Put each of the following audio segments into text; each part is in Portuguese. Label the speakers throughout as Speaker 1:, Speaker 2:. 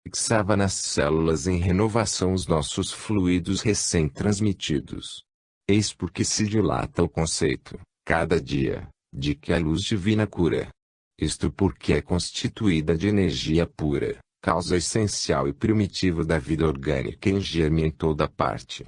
Speaker 1: fixava nas células em renovação os nossos fluidos recém-transmitidos. Eis porque se dilata o conceito, cada dia, de que a luz divina cura. Isto porque é constituída de energia pura, causa essencial e primitiva da vida orgânica em germe em toda parte.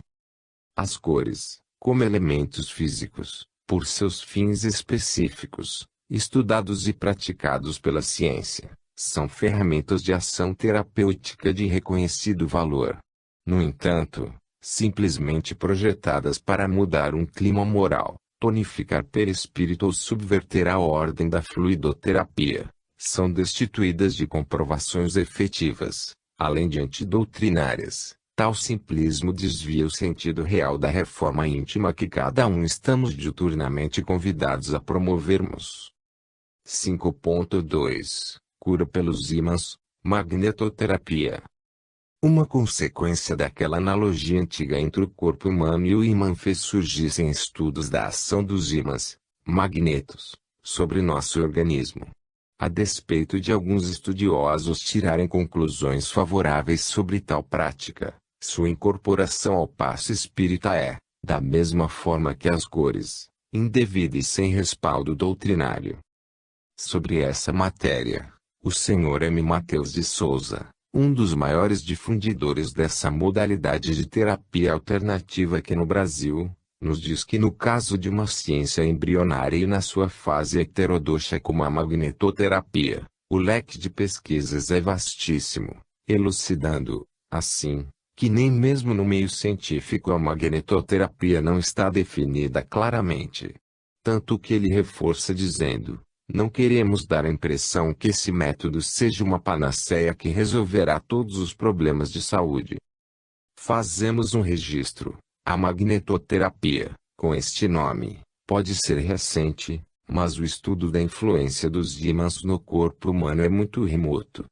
Speaker 1: As cores, como elementos físicos, por seus fins específicos, estudados e praticados pela ciência, são ferramentas de ação terapêutica de reconhecido valor. No entanto, simplesmente projetadas para mudar um clima moral, tonificar perispírito ou subverter a ordem da fluidoterapia, são destituídas de comprovações efetivas, além de antidoutrinárias. Tal simplismo desvia o sentido real da reforma íntima que cada um estamos diuturnamente convidados a promovermos. 5.2 Cura pelos ímãs, magnetoterapia. Uma consequência daquela analogia antiga entre o corpo humano e o ímã fez surgirem estudos da ação dos ímãs, magnetos, sobre nosso organismo. A despeito de alguns estudiosos tirarem conclusões favoráveis sobre tal prática, sua incorporação ao passo espírita é, da mesma forma que as cores, indevida e sem respaldo doutrinário. Sobre essa matéria, o Sr. M. Mateus de Souza, um dos maiores difundidores dessa modalidade de terapia alternativa aqui no Brasil, nos diz que no caso de uma ciência embrionária e na sua fase heterodoxa como a magnetoterapia, o leque de pesquisas é vastíssimo, elucidando, assim, que nem mesmo no meio científico a magnetoterapia não está definida claramente. Tanto que ele reforça dizendo: não queremos dar a impressão que esse método seja uma panaceia que resolverá todos os problemas de saúde. Fazemos um registro. A magnetoterapia, com este nome, pode ser recente, mas o estudo da influência dos ímãs no corpo humano é muito remoto.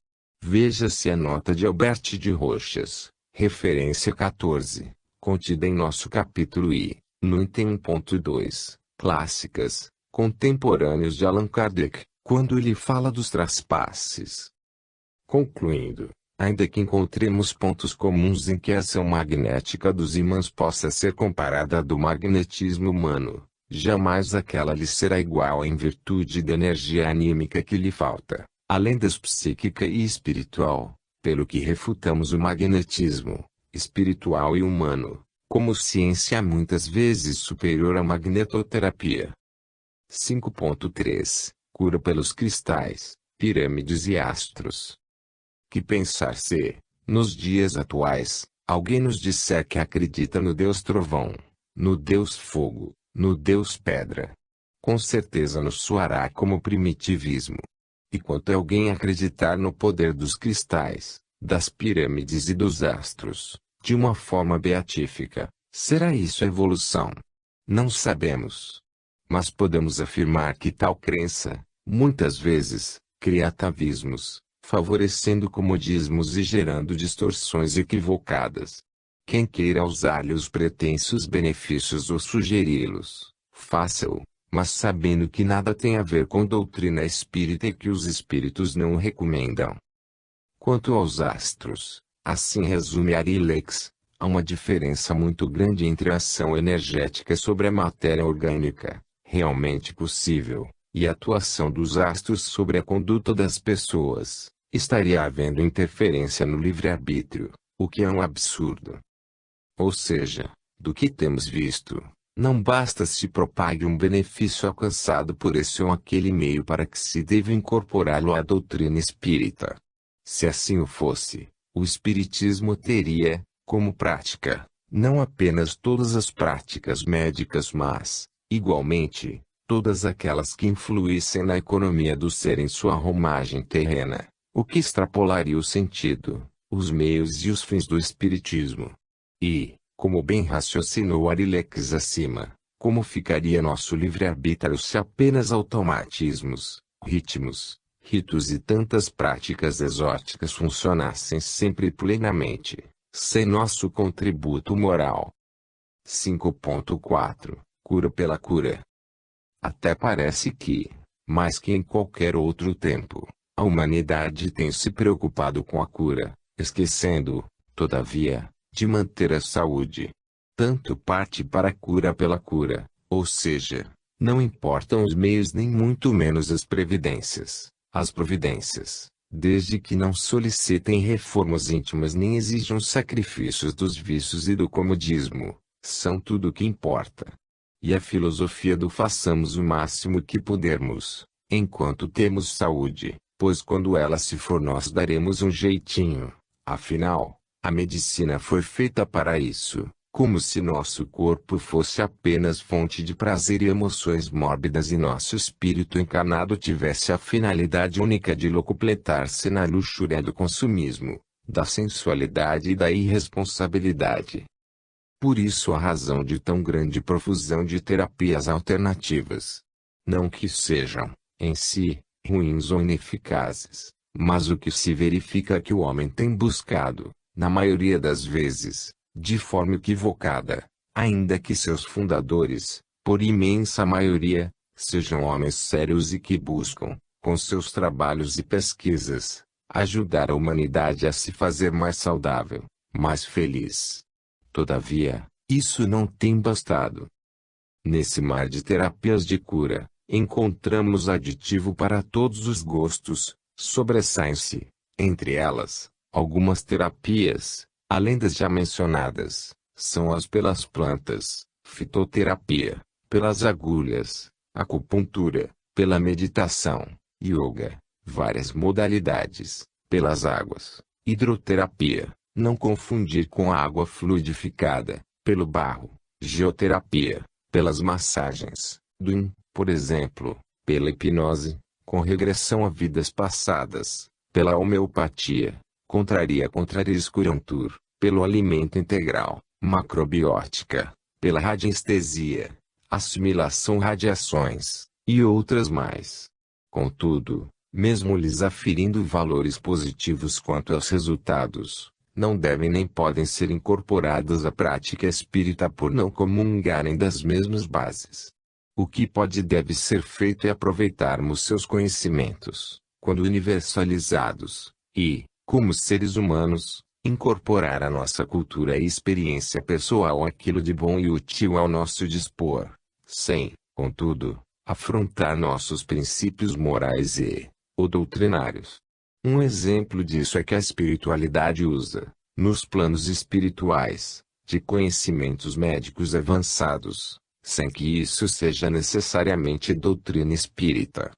Speaker 1: Veja-se a nota de Albert de Rochas, referência 14, contida em nosso capítulo I, no item 1.2, Clássicas, contemporâneos de Allan Kardec, quando ele fala dos traspasses. Concluindo, ainda que encontremos pontos comuns em que a ação magnética dos ímãs possa ser comparada à do magnetismo humano, jamais aquela lhe será igual em virtude da energia anímica que lhe falta, além das psíquica e espiritual, pelo que refutamos o magnetismo, espiritual e humano, como ciência muitas vezes superior à magnetoterapia. 5.3 Cura pelos cristais, pirâmides e astros. Que pensar se, nos dias atuais, alguém nos disser que acredita no Deus Trovão, no Deus Fogo, no Deus Pedra. Com certeza nos soará como primitivismo. E quanto a alguém acreditar no poder dos cristais, das pirâmides e dos astros, de uma forma beatífica, será isso evolução? Não sabemos. Mas podemos afirmar que tal crença, muitas vezes, cria atavismos, favorecendo comodismos e gerando distorções equivocadas. Quem queira usar-lhe os pretensos benefícios ou sugeri-los, faça-o, mas sabendo que nada tem a ver com doutrina espírita e que os espíritos não o recomendam. Quanto aos astros, assim resume Arilex, há uma diferença muito grande entre a ação energética sobre a matéria orgânica, realmente possível, e a atuação dos astros sobre a conduta das pessoas. Estaria havendo interferência no livre-arbítrio, o que é um absurdo. Ou seja, do que temos visto, não basta se propague um benefício alcançado por esse ou aquele meio para que se deva incorporá-lo à doutrina espírita. Se assim o fosse, o espiritismo teria, como prática, não apenas todas as práticas médicas mas, igualmente, todas aquelas que influíssem na economia do ser em sua romagem terrena. O que extrapolaria o sentido, os meios e os fins do espiritismo. E, como bem raciocinou Arilex acima, como ficaria nosso livre-arbítrio se apenas automatismos, ritmos, ritos e tantas práticas exóticas funcionassem sempre plenamente, sem nosso contributo moral? 5.4 Cura pela cura. Até parece que, mais que em qualquer outro tempo, a humanidade tem se preocupado com a cura, esquecendo, todavia, de manter a saúde. Tanto parte para a cura pela cura, ou seja, não importam os meios nem muito menos as providências, desde que não solicitem reformas íntimas nem exijam sacrifícios dos vícios e do comodismo, são tudo o que importa. E a filosofia do façamos o máximo que pudermos, enquanto temos saúde, pois quando ela se for nós daremos um jeitinho, afinal, a medicina foi feita para isso. Como se nosso corpo fosse apenas fonte de prazer e emoções mórbidas e nosso espírito encarnado tivesse a finalidade única de locupletar-se na luxúria do consumismo, da sensualidade e da irresponsabilidade. Por isso a razão de tão grande profusão de terapias alternativas. Não que sejam, em si, ruins ou ineficazes, mas o que se verifica é que o homem tem buscado, na maioria das vezes, de forma equivocada, ainda que seus fundadores, por imensa maioria, sejam homens sérios e que buscam, com seus trabalhos e pesquisas, ajudar a humanidade a se fazer mais saudável, mais feliz. Todavia, isso não tem bastado. Nesse mar de terapias de cura, encontramos aditivo para todos os gostos, sobressaem-se, entre elas, algumas terapias, além das já mencionadas, são as pelas plantas, fitoterapia, pelas agulhas, acupuntura, pela meditação, yoga, várias modalidades, pelas águas, hidroterapia, não confundir com a água fluidificada, pelo barro, geoterapia, pelas massagens, por exemplo, pela hipnose, com regressão a vidas passadas, pela homeopatia, contraria escurantur, pelo alimento integral, macrobiótica, pela radiestesia, assimilação radiações, e outras mais. Contudo, mesmo lhes aferindo valores positivos quanto aos resultados, não devem nem podem ser incorporadas à prática espírita por não comungarem das mesmas bases. O que pode e deve ser feito é aproveitarmos seus conhecimentos, quando universalizados, e, como seres humanos, incorporar à nossa cultura e experiência pessoal aquilo de bom e útil ao nosso dispor, sem, contudo, afrontar nossos princípios morais ou doutrinários. Um exemplo disso é que a espiritualidade usa, nos planos espirituais, de conhecimentos médicos avançados, sem que isso seja necessariamente doutrina espírita.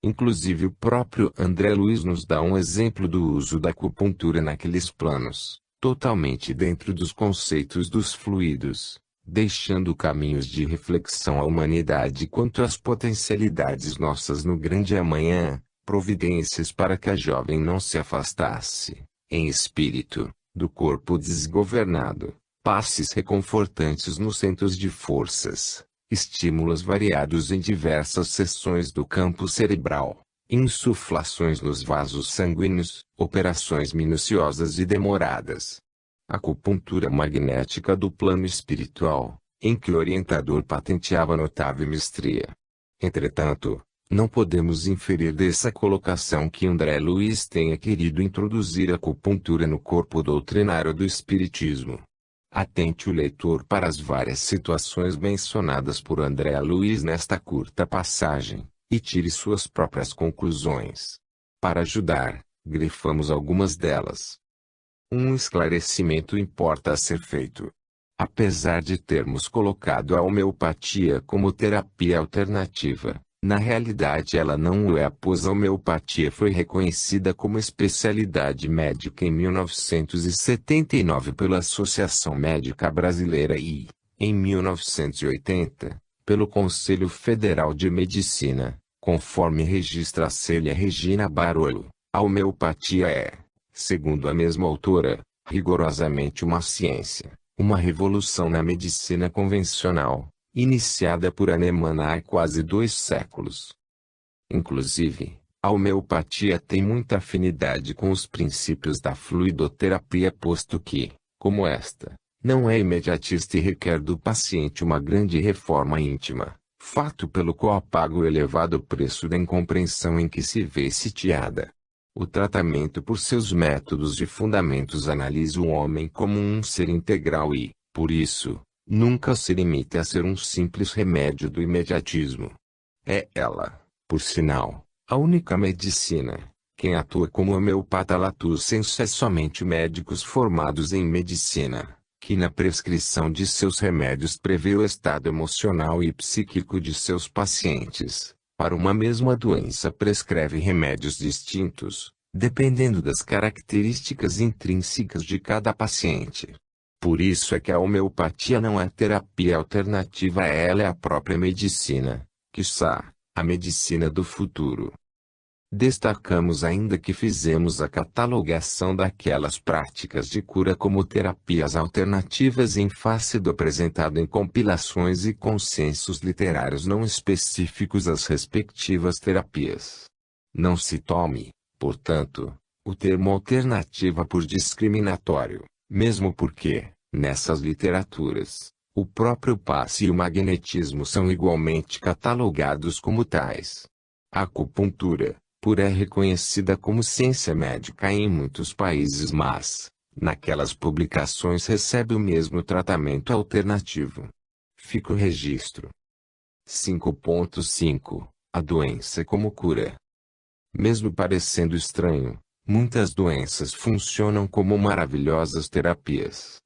Speaker 1: Inclusive o próprio André Luiz nos dá um exemplo do uso da acupuntura naqueles planos, totalmente dentro dos conceitos dos fluidos, deixando caminhos de reflexão à humanidade quanto às potencialidades nossas no grande amanhã, providências para que a jovem não se afastasse, em espírito, do corpo desgovernado, passes reconfortantes nos centros de forças, estímulos variados em diversas seções do campo cerebral, insuflações nos vasos sanguíneos, operações minuciosas e demoradas. Acupuntura magnética do plano espiritual, em que o orientador patenteava notável mestria. Entretanto, não podemos inferir dessa colocação que André Luiz tenha querido introduzir a acupuntura no corpo doutrinário do espiritismo. Atente o leitor para as várias situações mencionadas por André Luiz nesta curta passagem, e tire suas próprias conclusões. Para ajudar, grifamos algumas delas. Um esclarecimento importa a ser feito. Apesar de termos colocado a homeopatia como terapia alternativa, na realidade ela não o é, pois a homeopatia foi reconhecida como especialidade médica em 1979 pela Associação Médica Brasileira e, em 1980, pelo Conselho Federal de Medicina, conforme registra a Célia Regina Barolo. A homeopatia é, segundo a mesma autora, rigorosamente uma ciência, uma revolução na medicina convencional, iniciada por Hahnemann há quase 2 séculos. Inclusive, a homeopatia tem muita afinidade com os princípios da fluidoterapia, posto que, como esta, não é imediatista e requer do paciente uma grande reforma íntima, fato pelo qual paga o elevado preço da incompreensão em que se vê sitiada. O tratamento por seus métodos e fundamentos analisa o homem como um ser integral e, por isso, nunca se limita a ser um simples remédio do imediatismo. É ela, por sinal, a única medicina. Quem atua como homeopata latus sensu é somente médicos formados em medicina, que na prescrição de seus remédios prevê o estado emocional e psíquico de seus pacientes. Para uma mesma doença prescreve remédios distintos, dependendo das características intrínsecas de cada paciente. Por isso é que a homeopatia não é terapia alternativa, ela é a própria medicina, quiçá, a medicina do futuro. Destacamos ainda que fizemos a catalogação daquelas práticas de cura como terapias alternativas em face do apresentado em compilações e consensos literários não específicos às respectivas terapias. Não se tome, portanto, o termo alternativa por discriminatório, mesmo porque, nessas literaturas, o próprio passe e o magnetismo são igualmente catalogados como tais. A acupuntura, é reconhecida como ciência médica em muitos países, mas, naquelas publicações recebe o mesmo tratamento alternativo. Fica o registro. 5.5 A doença como cura. Mesmo parecendo estranho, muitas doenças funcionam como maravilhosas terapias.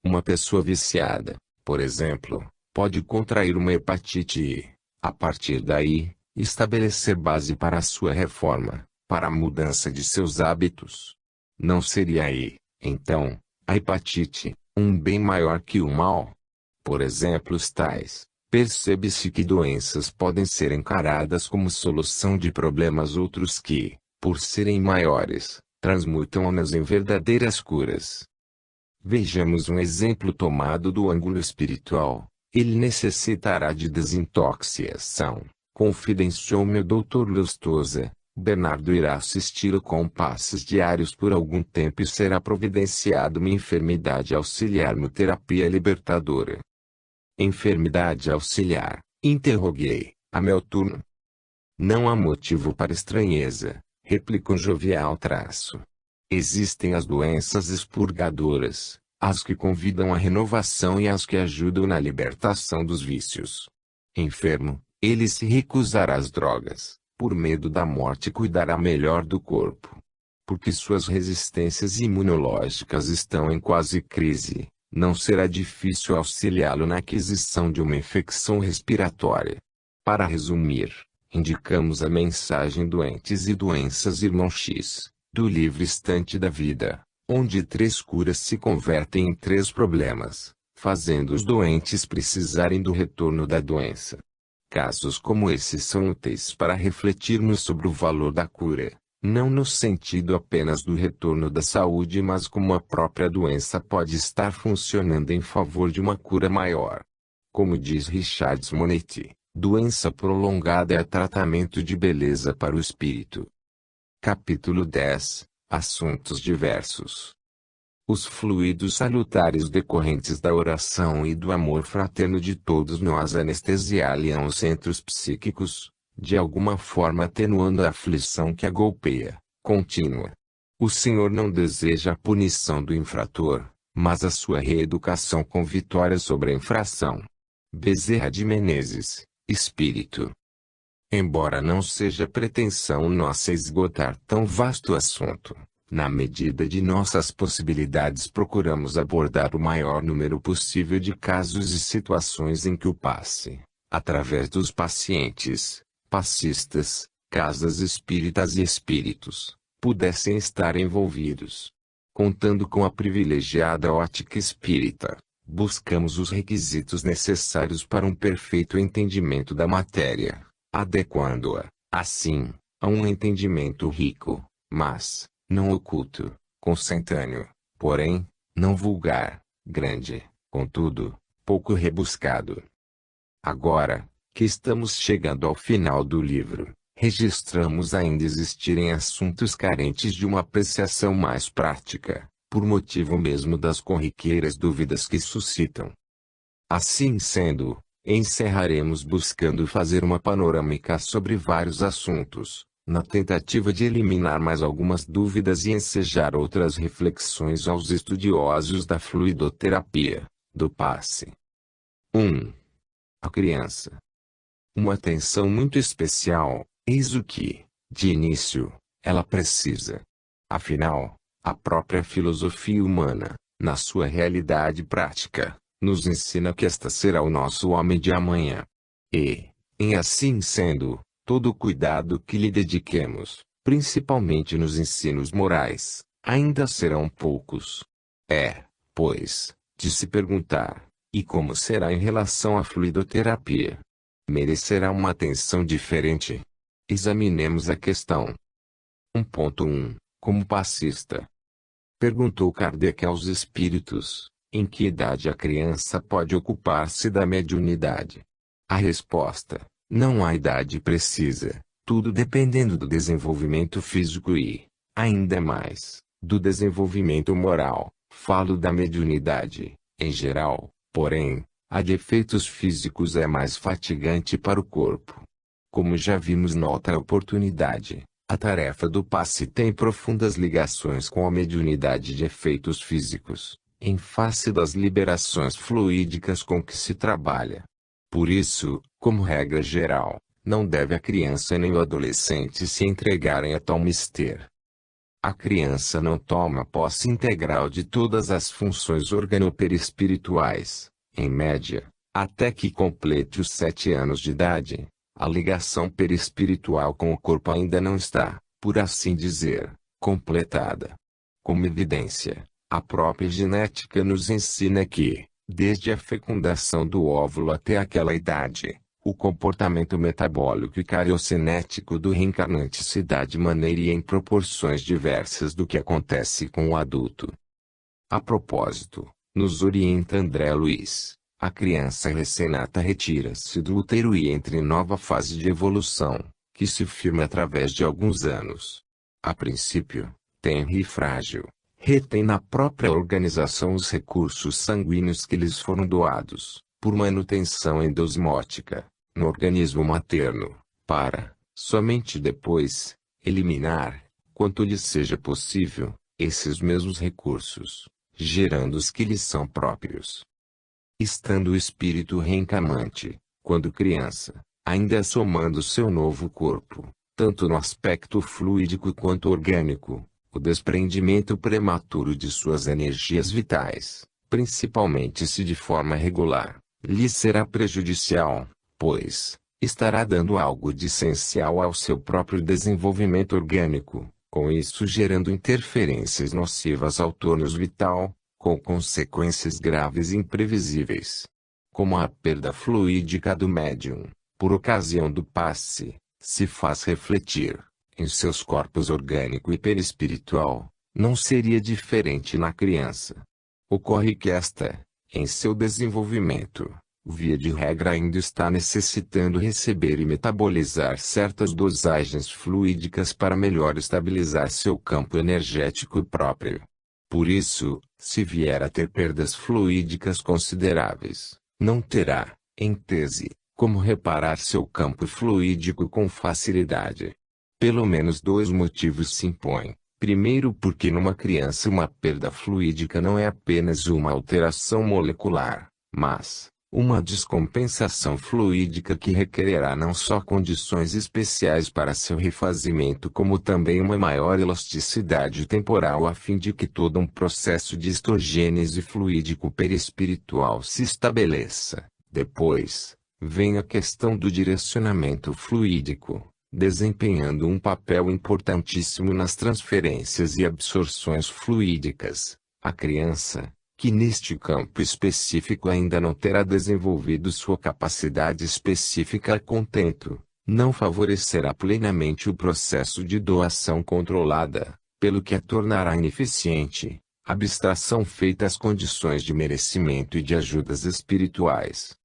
Speaker 1: Uma pessoa viciada, por exemplo, pode contrair uma hepatite e, a partir daí, estabelecer base para a sua reforma, para a mudança de seus hábitos. Não seria aí, então, a hepatite, um bem maior que o mal? Por exemplos tais, percebe-se que doenças podem ser encaradas como solução de problemas outros que, por serem maiores, transmutam-nas em verdadeiras curas. Vejamos um exemplo tomado do ângulo espiritual. Ele necessitará de desintoxicação. Confidenciou-me o Dr. Lustosa. Bernardo irá assisti-lo com passes diários por algum tempo e será providenciado uma enfermidade auxiliar no terapia libertadora. Enfermidade auxiliar, interroguei, a meu turno. Não há motivo para estranheza, replicou jovial traço. Existem as doenças expurgadoras, as que convidam à renovação e as que ajudam na libertação dos vícios. Enfermo, ele se recusará às drogas, por medo da morte cuidará melhor do corpo. Porque suas resistências imunológicas estão em quase crise, não será difícil auxiliá-lo na aquisição de uma infecção respiratória. Para resumir, indicamos a mensagem Doentes e Doenças Irmão X, do livro Estante da Vida, onde 3 curas se convertem em 3 problemas, fazendo os doentes precisarem do retorno da doença. Casos como esses são úteis para refletirmos sobre o valor da cura, não no sentido apenas do retorno da saúde, mas como a própria doença pode estar funcionando em favor de uma cura maior. Como diz Richard Simonetti, doença prolongada é tratamento de beleza para o espírito. Capítulo 10 Assuntos diversos. Os fluidos salutares decorrentes da oração e do amor fraterno de todos nós anestesiam os centros psíquicos, de alguma forma atenuando a aflição que a golpeia, contínua. O Senhor não deseja a punição do infrator, mas a sua reeducação com vitória sobre a infração. Bezerra de Menezes, Espírito. Embora não seja pretensão nossa esgotar tão vasto assunto, na medida de nossas possibilidades procuramos abordar o maior número possível de casos e situações em que o passe, através dos pacientes, passistas, casas espíritas e espíritos, pudessem estar envolvidos. Contando com a privilegiada ótica espírita, buscamos os requisitos necessários para um perfeito entendimento da matéria, adequando-a, assim, a um entendimento rico, mas não oculto, consentâneo, porém, não vulgar, grande, contudo, pouco rebuscado. Agora, que estamos chegando ao final do livro, registramos ainda existirem assuntos carentes de uma apreciação mais prática, por motivo mesmo das corriqueiras dúvidas que suscitam. Assim sendo, encerraremos buscando fazer uma panorâmica sobre vários assuntos, Na tentativa de eliminar mais algumas dúvidas e ensejar outras reflexões aos estudiosos da fluidoterapia, do passe. 1. A criança. Uma atenção muito especial, eis o que, de início, ela precisa. Afinal, a própria filosofia humana, na sua realidade prática, nos ensina que esta será o nosso homem de amanhã. E, em assim sendo, todo o cuidado que lhe dediquemos, principalmente nos ensinos morais, ainda serão poucos. É, pois, de se perguntar, e como será em relação à fluidoterapia? Merecerá uma atenção diferente? Examinemos a questão. 1.1 Como passista. Perguntou Kardec aos espíritos, em que idade a criança pode ocupar-se da mediunidade? A resposta: não há idade precisa, tudo dependendo do desenvolvimento físico e, ainda mais, do desenvolvimento moral. Falo da mediunidade, em geral, porém, a de efeitos físicos é mais fatigante para o corpo. Como já vimos noutra oportunidade, a tarefa do passe tem profundas ligações com a mediunidade de efeitos físicos, em face das liberações fluídicas com que se trabalha. Por isso, como regra geral, não deve a criança nem o adolescente se entregarem a tal mister. A criança não toma posse integral de todas as funções organoperispirituais, em média, até que complete os 7 anos de idade. A ligação perispiritual com o corpo ainda não está, por assim dizer, completada. Como evidência, a própria genética nos ensina que, desde a fecundação do óvulo até aquela idade, o comportamento metabólico e cariocinético do reencarnante se dá de maneira e em proporções diversas do que acontece com o adulto. A propósito, nos orienta André Luiz, a criança recém-nata retira-se do útero e entra em nova fase de evolução, que se firma através de alguns anos. A princípio, tenra e frágil, retém na própria organização os recursos sanguíneos que lhes foram doados, por manutenção endosmótica, no organismo materno, para, somente depois, eliminar, quanto lhe seja possível, esses mesmos recursos, gerando os que lhes são próprios. Estando o espírito reencarnante, quando criança, ainda somando seu novo corpo, tanto no aspecto fluídico quanto orgânico, o desprendimento prematuro de suas energias vitais, principalmente se de forma regular, lhe será prejudicial, pois, estará dando algo de essencial ao seu próprio desenvolvimento orgânico, com isso gerando interferências nocivas ao tônus vital, com consequências graves e imprevisíveis. Como a perda fluídica do médium, por ocasião do passe, se faz refletir, em seus corpos orgânico e perispiritual, não seria diferente na criança. Ocorre que esta, em seu desenvolvimento, via de regra ainda está necessitando receber e metabolizar certas dosagens fluídicas para melhor estabilizar seu campo energético próprio. Por isso, se vier a ter perdas fluídicas consideráveis, não terá, em tese, como reparar seu campo fluídico com facilidade. Pelo menos 2 motivos se impõem. Primeiro, porque numa criança uma perda fluídica não é apenas uma alteração molecular, mas uma descompensação fluídica que requererá não só condições especiais para seu refazimento, como também uma maior elasticidade temporal a fim de que todo um processo de histogênese fluídico perispiritual se estabeleça. Depois, vem a questão do direcionamento fluídico, desempenhando um papel importantíssimo nas transferências e absorções fluídicas. A criança, que neste campo específico ainda não terá desenvolvido sua capacidade específica a contento, não favorecerá plenamente o processo de doação controlada, pelo que a tornará ineficiente, abstração feita às condições de merecimento e de ajudas espirituais.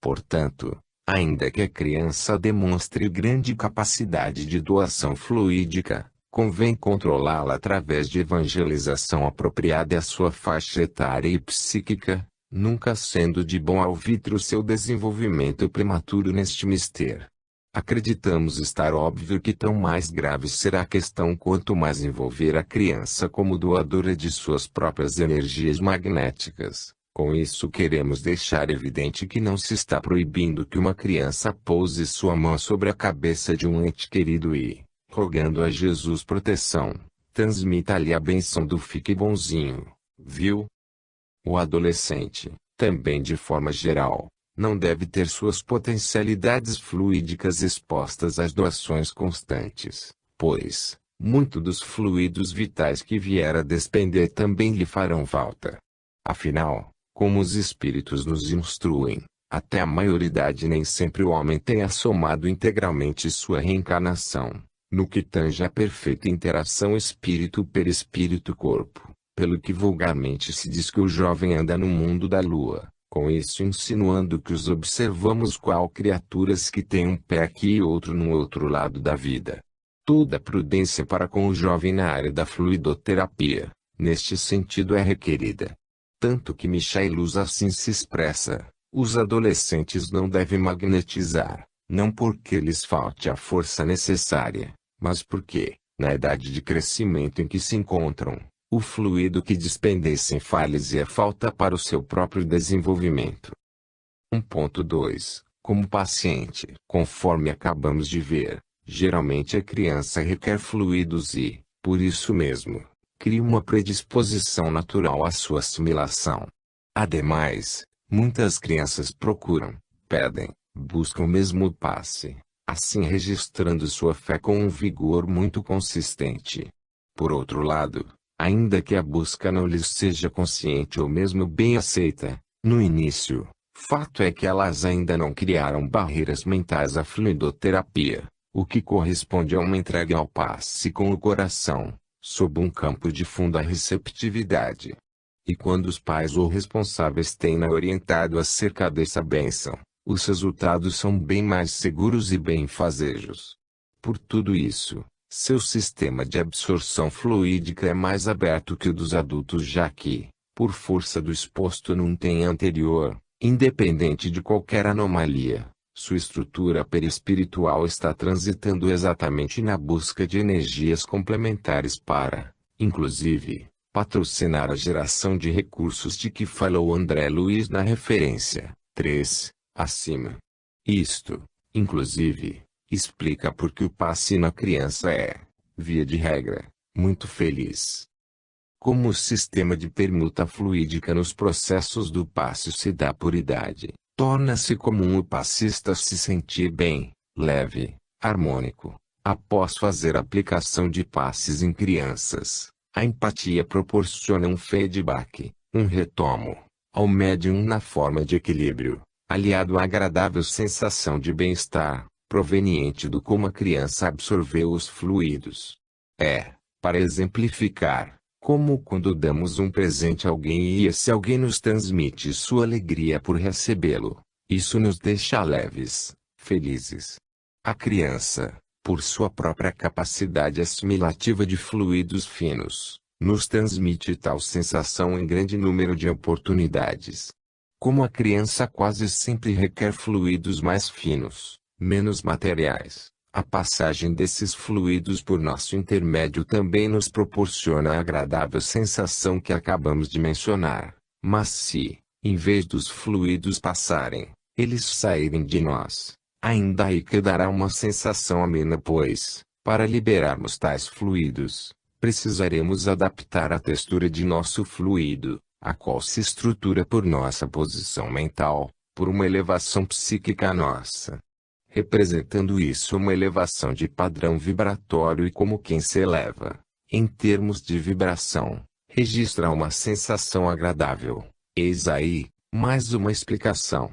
Speaker 1: Portanto, ainda que a criança demonstre grande capacidade de doação fluídica, convém controlá-la através de evangelização apropriada à sua faixa etária e psíquica, nunca sendo de bom alvitre o seu desenvolvimento prematuro neste mister. Acreditamos estar óbvio que tão mais grave será a questão quanto mais envolver a criança como doadora de suas próprias energias magnéticas. Com isso queremos deixar evidente que não se está proibindo que uma criança pouse sua mão sobre a cabeça de um ente querido e, rogando a Jesus proteção, transmita-lhe a bênção do fique bonzinho, viu? O adolescente, também de forma geral, não deve ter suas potencialidades fluídicas expostas às doações constantes, pois, muito dos fluidos vitais que vier a despender também lhe farão falta. Afinal, como os espíritos nos instruem, até a maioridade nem sempre o homem tenha somado integralmente sua reencarnação, no que tange a perfeita interação espírito-perispírito-corpo, pelo que vulgarmente se diz que o jovem anda no mundo da lua. Com isso insinuando que os observamos qual criaturas que têm um pé aqui e outro no outro lado da vida. Toda prudência para com o jovem na área da fluidoterapia, neste sentido é requerida. Tanto que Michailus assim se expressa, os adolescentes não devem magnetizar, não porque lhes falte a força necessária, mas porque, na idade de crescimento em que se encontram, o fluido que despendessem falhe-lhe a falta para o seu próprio desenvolvimento. 1.2 Como paciente, conforme acabamos de ver, geralmente a criança requer fluidos e, por isso mesmo, cria uma predisposição natural à sua assimilação. Ademais, muitas crianças procuram, pedem, buscam mesmo o passe, assim registrando sua fé com um vigor muito consistente. Por outro lado, ainda que a busca não lhes seja consciente ou mesmo bem aceita, no início, fato é que elas ainda não criaram barreiras mentais à fluidoterapia, o que corresponde a uma entrega ao passe com o coração, sob um campo de funda receptividade. E quando os pais ou responsáveis têm orientado acerca dessa bênção, os resultados são bem mais seguros e benfazejos. Por tudo isso, seu sistema de absorção fluídica é mais aberto que o dos adultos, já que, por força do exposto num tem anterior, independente de qualquer anomalia, sua estrutura perispiritual está transitando exatamente na busca de energias complementares para, inclusive, patrocinar a geração de recursos de que falou André Luiz na referência 3, acima. Isto, inclusive, explica por que o passe na criança é, via de regra, muito feliz. Como o sistema de permuta fluídica nos processos do passe se dá por idade, torna-se comum o passista se sentir bem, leve, harmônico. Após fazer aplicação de passes em crianças, a empatia proporciona um feedback, um retomo, ao médium na forma de equilíbrio, aliado à agradável sensação de bem-estar, proveniente do como a criança absorveu os fluidos. É, para exemplificar, como quando damos um presente a alguém e esse alguém nos transmite sua alegria por recebê-lo, isso nos deixa leves, felizes. A criança, por sua própria capacidade assimilativa de fluidos finos, nos transmite tal sensação em grande número de oportunidades. Como a criança quase sempre requer fluidos mais finos, menos materiais, a passagem desses fluidos por nosso intermédio também nos proporciona a agradável sensação que acabamos de mencionar. Mas se, em vez dos fluidos passarem, eles saírem de nós, ainda aí quedará uma sensação amena, pois, para liberarmos tais fluidos, precisaremos adaptar a textura de nosso fluido, a qual se estrutura por nossa posição mental, por uma elevação psíquica nossa. Representando isso uma elevação de padrão vibratório e como quem se eleva, em termos de vibração, registra uma sensação agradável. Eis aí, mais uma explicação.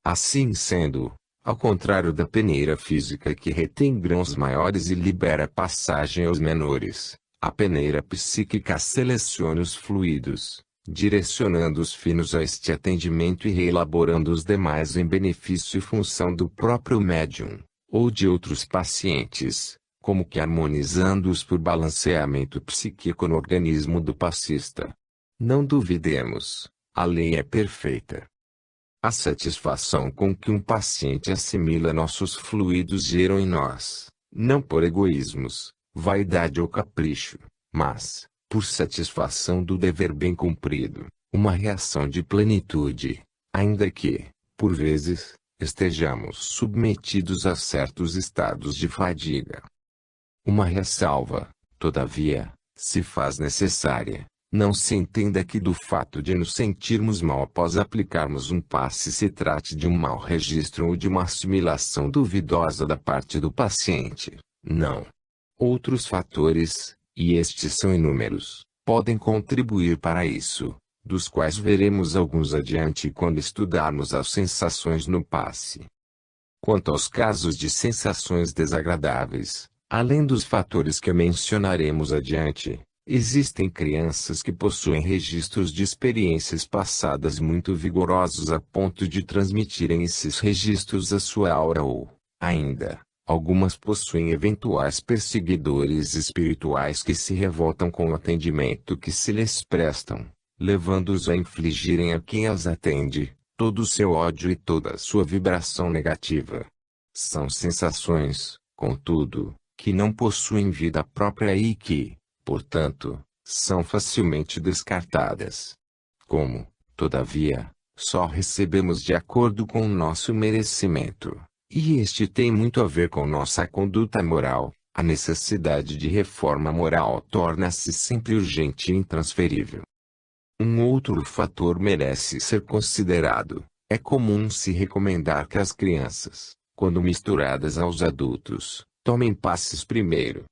Speaker 1: Assim sendo, ao contrário da peneira física que retém grãos maiores e libera passagem aos menores, a peneira psíquica seleciona os fluidos, direcionando os finos a este atendimento e reelaborando os demais em benefício e função do próprio médium, ou de outros pacientes, como que harmonizando-os por balanceamento psíquico no organismo do passista. Não duvidemos, a lei é perfeita. A satisfação com que um paciente assimila nossos fluidos geram em nós, não por egoísmos, vaidade ou capricho, mas, por satisfação do dever bem cumprido, uma reação de plenitude, ainda que, por vezes, estejamos submetidos a certos estados de fadiga. Uma ressalva, todavia, se faz necessária. Não se entenda que do fato de nos sentirmos mal após aplicarmos um passe se trate de um mau registro ou de uma assimilação duvidosa da parte do paciente. Não. Outros fatores, e estes são inúmeros, podem contribuir para isso, dos quais veremos alguns adiante quando estudarmos as sensações no passe. Quanto aos casos de sensações desagradáveis, além dos fatores que mencionaremos adiante, existem crianças que possuem registros de experiências passadas muito vigorosos a ponto de transmitirem esses registros à sua aura ou, ainda, algumas possuem eventuais perseguidores espirituais que se revoltam com o atendimento que se lhes prestam, levando-os a infligirem a quem as atende todo o seu ódio e toda a sua vibração negativa. São sensações, contudo, que não possuem vida própria e que, portanto, são facilmente descartadas. Como, todavia, só recebemos de acordo com o nosso merecimento, e este tem muito a ver com nossa conduta moral, a necessidade de reforma moral torna-se sempre urgente e intransferível. Um outro fator merece ser considerado. É comum se recomendar que as crianças, quando misturadas aos adultos, tomem passes primeiro.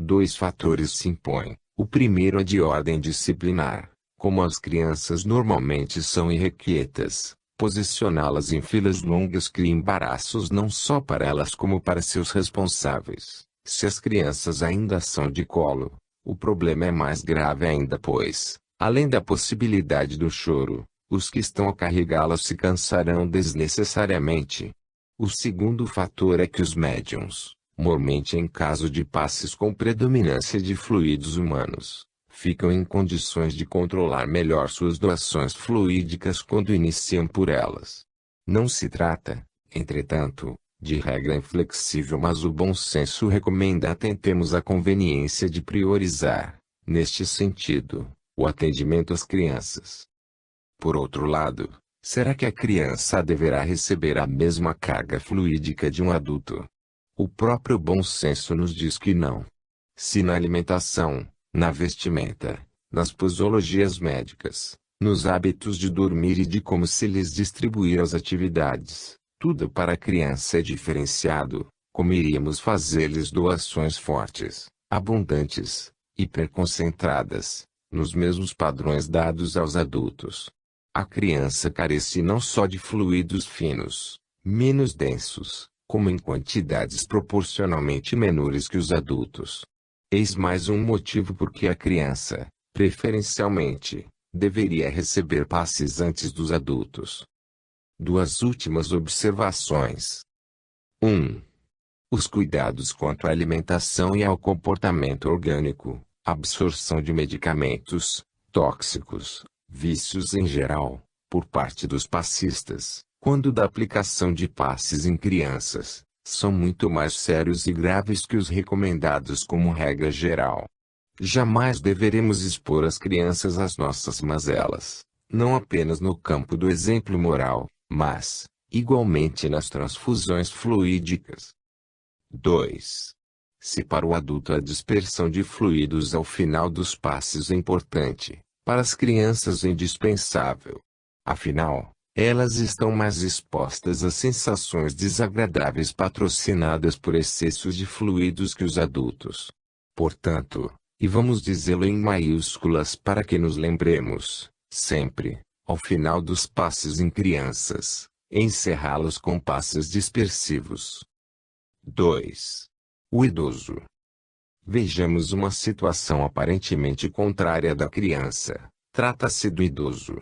Speaker 1: Dois fatores se impõem. O primeiro é de ordem disciplinar. Como as crianças normalmente são irrequietas, posicioná-las em filas longas cria embaraços não só para elas como para seus responsáveis. Se as crianças ainda são de colo, o problema é mais grave ainda pois, além da possibilidade do choro, os que estão a carregá-las se cansarão desnecessariamente. O segundo fator é que os médiuns, mormente em caso de passes com predominância de fluidos humanos, ficam em condições de controlar melhor suas doações fluídicas quando iniciam por elas. Não se trata, entretanto, de regra inflexível, mas o bom senso recomenda atentemos à conveniência de priorizar, neste sentido, o atendimento às crianças. Por outro lado, será que a criança deverá receber a mesma carga fluídica de um adulto? O próprio bom senso nos diz que não. Se na alimentação, na vestimenta, nas posologias médicas, nos hábitos de dormir e de como se lhes distribuir as atividades, tudo para a criança é diferenciado, como iríamos fazer-lhes doações fortes, abundantes, hiperconcentradas, nos mesmos padrões dados aos adultos. A criança carece não só de fluidos finos, menos densos, como em quantidades proporcionalmente menores que os adultos. Eis mais um motivo por que a criança, preferencialmente, deveria receber passes antes dos adultos. Duas últimas observações. 1. Os cuidados quanto à alimentação e ao comportamento orgânico, absorção de medicamentos, tóxicos, vícios em geral, por parte dos passistas, quando da aplicação de passes em crianças, são muito mais sérios e graves que os recomendados como regra geral. Jamais deveremos expor as crianças às nossas mazelas, não apenas no campo do exemplo moral, mas, igualmente nas transfusões fluídicas. 2. Se para o adulto a dispersão de fluidos ao final dos passes é importante, para as crianças é indispensável. Afinal, elas estão mais expostas a sensações desagradáveis patrocinadas por excessos de fluidos que os adultos. Portanto, e vamos dizê-lo em maiúsculas para que nos lembremos, sempre, ao final dos passes em crianças, encerrá-los com passes dispersivos. 2. O idoso. Vejamos uma situação aparentemente contrária da criança. Trata-se do idoso.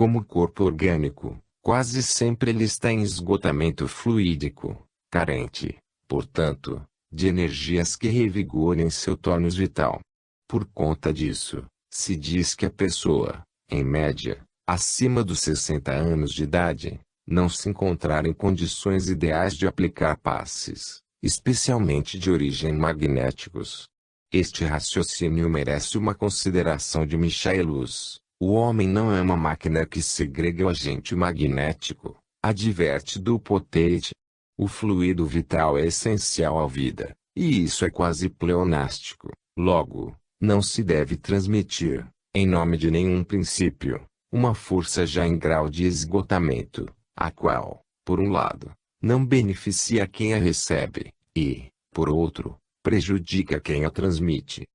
Speaker 1: Como corpo orgânico, quase sempre ele está em esgotamento fluídico, carente, portanto, de energias que revigorem seu tônus vital. Por conta disso, se diz que a pessoa, em média, acima dos 60 anos de idade, não se encontrar em condições ideais de aplicar passes, especialmente de origem magnéticos. Este raciocínio merece uma consideração de Michaelis. O homem não é uma máquina que segrega o agente magnético, adverte Dupotet. O fluido vital é essencial à vida, e isso é quase pleonástico. Logo, não se deve transmitir, em nome de nenhum princípio, uma força já em grau de esgotamento, a qual, por um lado, não beneficia quem a recebe, e, por outro, prejudica quem a transmite.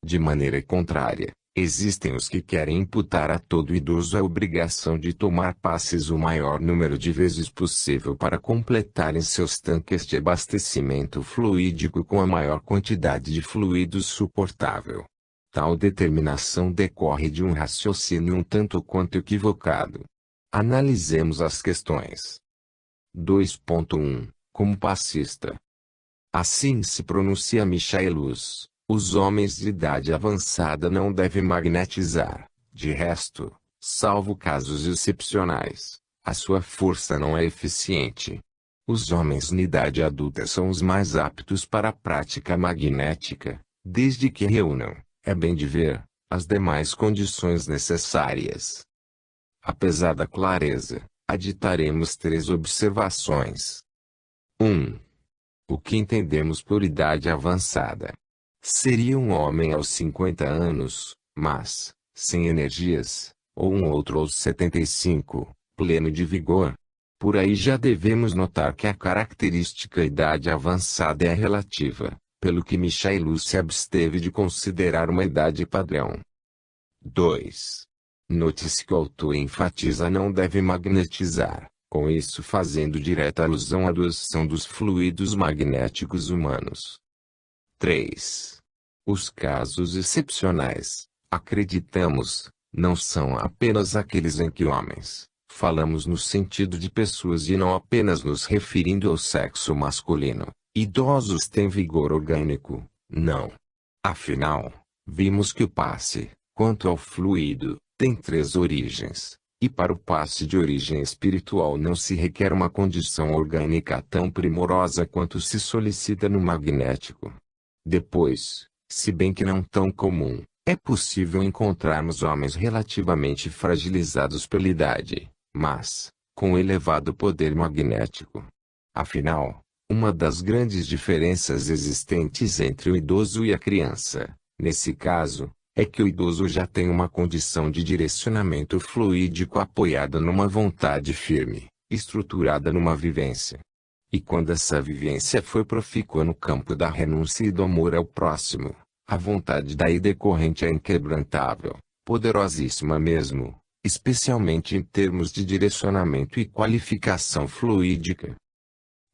Speaker 1: De maneira contrária, existem os que querem imputar a todo idoso a obrigação de tomar passes o maior número de vezes possível para completarem seus tanques de abastecimento fluídico com a maior quantidade de fluidos suportável. Tal determinação decorre de um raciocínio um tanto quanto equivocado. Analisemos as questões. 2.1 Como passista. Assim se pronuncia Michaelis. Os homens de idade avançada não devem magnetizar. De resto, salvo casos excepcionais, a sua força não é eficiente. Os homens de idade adulta são os mais aptos para a prática magnética, desde que reúnam, é bem de ver, as demais condições necessárias. Apesar da clareza, aditaremos 3 observações. 1. O que entendemos por idade avançada? Seria um homem aos 50 anos, mas, sem energias, ou um outro aos 75, pleno de vigor. Por aí já devemos notar que a característica idade avançada é relativa, pelo que Michaelis se absteve de considerar uma idade padrão. 2. Note-se que o autor enfatiza não deve magnetizar, com isso fazendo direta alusão à doação dos fluidos magnéticos humanos. 3. Os casos excepcionais, acreditamos, não são apenas aqueles em que homens, falamos no sentido de pessoas e não apenas nos referindo ao sexo masculino, idosos têm vigor orgânico, não. Afinal, vimos que o passe, quanto ao fluido, tem 3 origens, e para o passe de origem espiritual não se requer uma condição orgânica tão primorosa quanto se solicita no magnético. Depois, se bem que não tão comum, é possível encontrarmos homens relativamente fragilizados pela idade, mas, com elevado poder magnético. Afinal, uma das grandes diferenças existentes entre o idoso e a criança, nesse caso, é que o idoso já tem uma condição de direcionamento fluídico apoiada numa vontade firme, estruturada numa vivência. E quando essa vivência foi profícua no campo da renúncia e do amor ao próximo, a vontade daí decorrente é inquebrantável, poderosíssima mesmo, especialmente em termos de direcionamento e qualificação fluídica.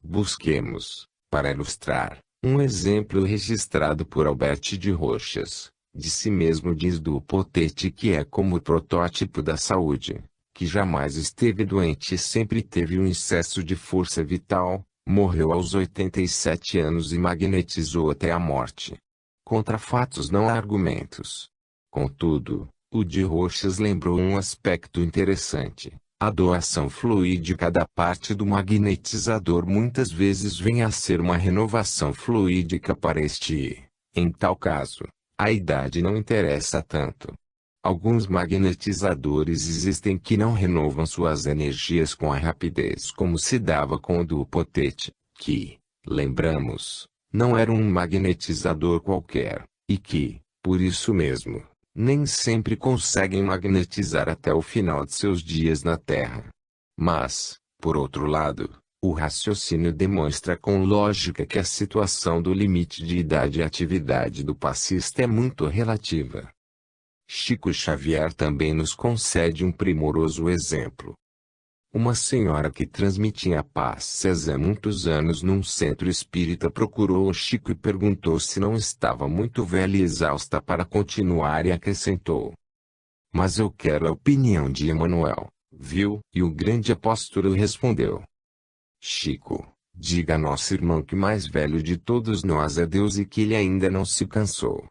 Speaker 1: Busquemos, para ilustrar, um exemplo registrado por Albert de Rochas. De si mesmo diz Dupotet que é como o protótipo da saúde, que jamais esteve doente e sempre teve um excesso de força vital, morreu aos 87 anos e magnetizou até a morte. Contra fatos não há argumentos. Contudo, o de Rochas lembrou um aspecto interessante. A doação fluídica da parte do magnetizador muitas vezes vem a ser uma renovação fluídica para este. Em tal caso, a idade não interessa tanto. Alguns magnetizadores existem que não renovam suas energias com a rapidez como se dava com o Dupotet, que, lembramos, não era um magnetizador qualquer, e que, por isso mesmo, nem sempre conseguem magnetizar até o final de seus dias na Terra. Mas, por outro lado, o raciocínio demonstra com lógica que a situação do limite de idade e atividade do passista é muito relativa. Chico Xavier também nos concede um primoroso exemplo. Uma senhora que transmitia passes há muitos anos num centro espírita procurou o Chico e perguntou se não estava muito velha e exausta para continuar e acrescentou: "Mas eu quero a opinião de Emanuel, viu?" E o grande apóstolo respondeu: "Chico, diga a nosso irmão que o mais velho de todos nós é Deus e que ele ainda não se cansou."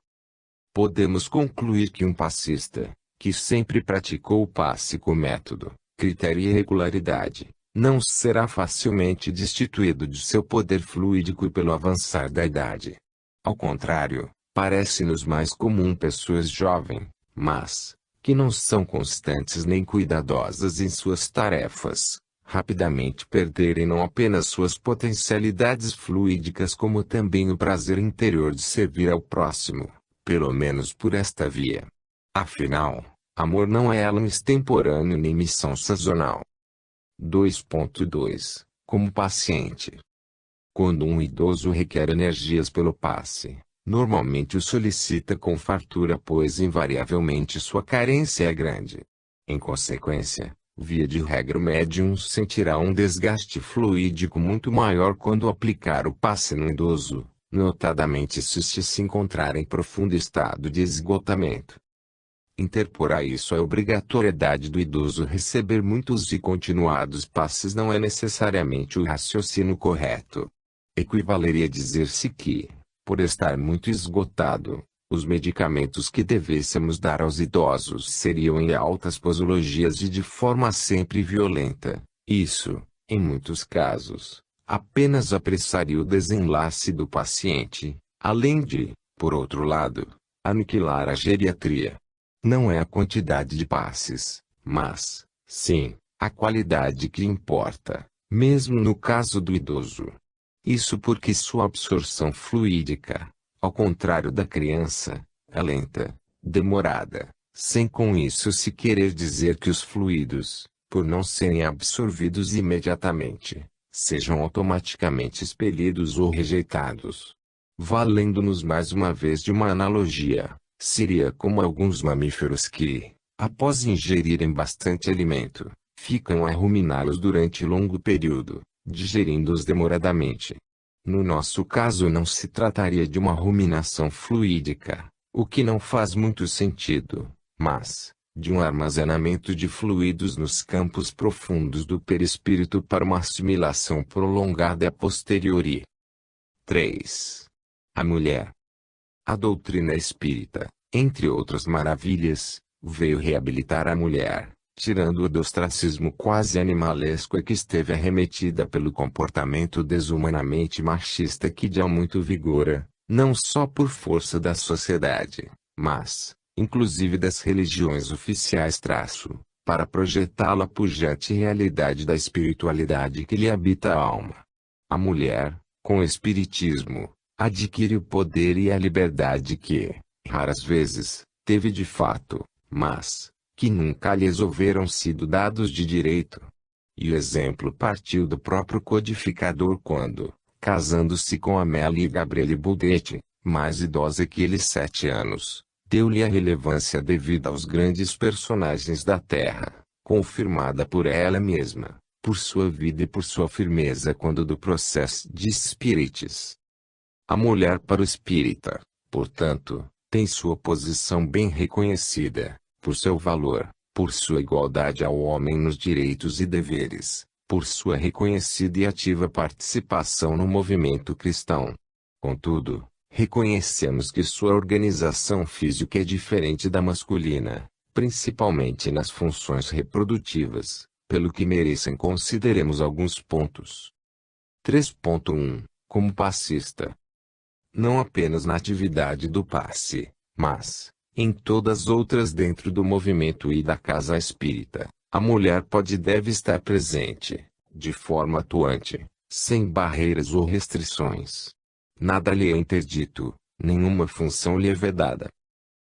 Speaker 1: Podemos concluir que um passista, que sempre praticou o passe com método, critério e regularidade, não será facilmente destituído de seu poder fluídico pelo avançar da idade. Ao contrário, parece-nos mais comum pessoas jovens, mas, que não são constantes nem cuidadosas em suas tarefas, rapidamente perderem não apenas suas potencialidades fluídicas como também o prazer interior de servir ao próximo, pelo menos por esta via. Afinal, amor não é elo extemporâneo nem missão sazonal. 2.2 Como paciente. Quando um idoso requer energias pelo passe, normalmente o solicita com fartura pois invariavelmente sua carência é grande. Em consequência, via de regra o médium sentirá um desgaste fluídico muito maior quando aplicar o passe no idoso, notadamente se este se encontrar em profundo estado de esgotamento. Interpor a isso a obrigatoriedade do idoso receber muitos e continuados passes não é necessariamente o raciocínio correto. Equivaleria dizer-se que, por estar muito esgotado, os medicamentos que devêssemos dar aos idosos seriam em altas posologias e de forma sempre violenta. Isso, em muitos casos, apenas apressaria o desenlace do paciente, além de, por outro lado, aniquilar a geriatria. Não é a quantidade de passes, mas, sim, a qualidade que importa, mesmo no caso do idoso. Isso porque sua absorção fluídica, ao contrário da criança, é lenta, demorada, sem com isso se querer dizer que os fluidos, por não serem absorvidos imediatamente, sejam automaticamente expelidos ou rejeitados. Valendo-nos mais uma vez de uma analogia, seria como alguns mamíferos que, após ingerirem bastante alimento, ficam a ruminá-los durante longo período, digerindo-os demoradamente. No nosso caso não se trataria de uma ruminação fluídica, o que não faz muito sentido, mas, de um armazenamento de fluidos nos campos profundos do perispírito para uma assimilação prolongada a posteriori. 3. A mulher. A doutrina espírita, entre outras maravilhas, veio reabilitar a mulher, tirando-a do ostracismo quase animalesco a que esteve arremetida pelo comportamento desumanamente machista que de há muito vigora, não só por força da sociedade, mas, inclusive das religiões oficiais para projetá-la à pujante realidade da espiritualidade que lhe habita a alma. A mulher, com o espiritismo, adquire o poder e a liberdade que, raras vezes, teve de fato, mas, que nunca lhes houveram sido dados de direito. E o exemplo partiu do próprio codificador quando, casando-se com Amélie Gabrielle Boudet, mais idosa que ele 7 anos, deu-lhe a relevância devida aos grandes personagens da Terra, confirmada por ela mesma, por sua vida e por sua firmeza quando do processo de Spirites. A mulher para o espírita, portanto, tem sua posição bem reconhecida, por seu valor, por sua igualdade ao homem nos direitos e deveres, por sua reconhecida e ativa participação no movimento cristão. Contudo, reconhecemos que sua organização física é diferente da masculina, principalmente nas funções reprodutivas, pelo que merecem consideremos alguns pontos. 3.1 Como passista. Não apenas na atividade do passe, mas, em todas as outras dentro do movimento e da casa espírita, a mulher pode e deve estar presente, de forma atuante, sem barreiras ou restrições. Nada lhe é interdito, nenhuma função lhe é vedada.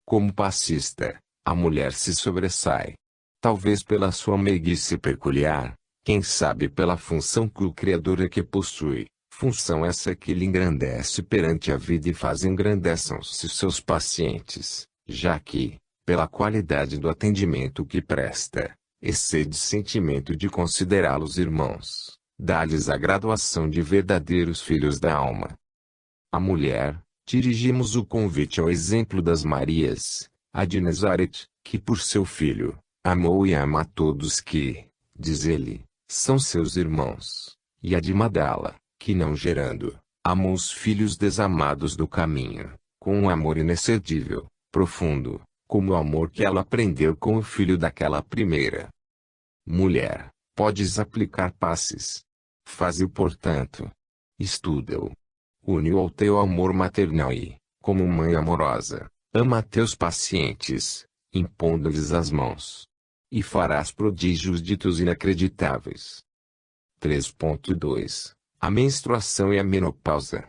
Speaker 1: Como passista, a mulher se sobressai. Talvez pela sua meiguice peculiar, quem sabe pela função que o Criador é que possui. Função essa que lhe engrandece perante a vida e faz engrandeçam-se seus pacientes, já que, pela qualidade do atendimento que presta, excede sentimento de considerá-los irmãos, dá-lhes a graduação de verdadeiros filhos da alma. A mulher, dirigimos o convite ao exemplo das Marias, a de Nazareth, que por seu filho, amou e ama a todos que, diz ele, são seus irmãos, e a de Magdala, que não gerando, amou os filhos desamados do caminho, com um amor inexcedível, profundo, como o amor que ela aprendeu com o filho daquela primeira mulher, podes aplicar passes. Faze-o portanto. Estuda-o. Une-o ao teu amor maternal e, como mãe amorosa, ama teus pacientes, impondo-lhes as mãos. E farás prodígios ditos inacreditáveis. 3.2 A menstruação e a menopausa.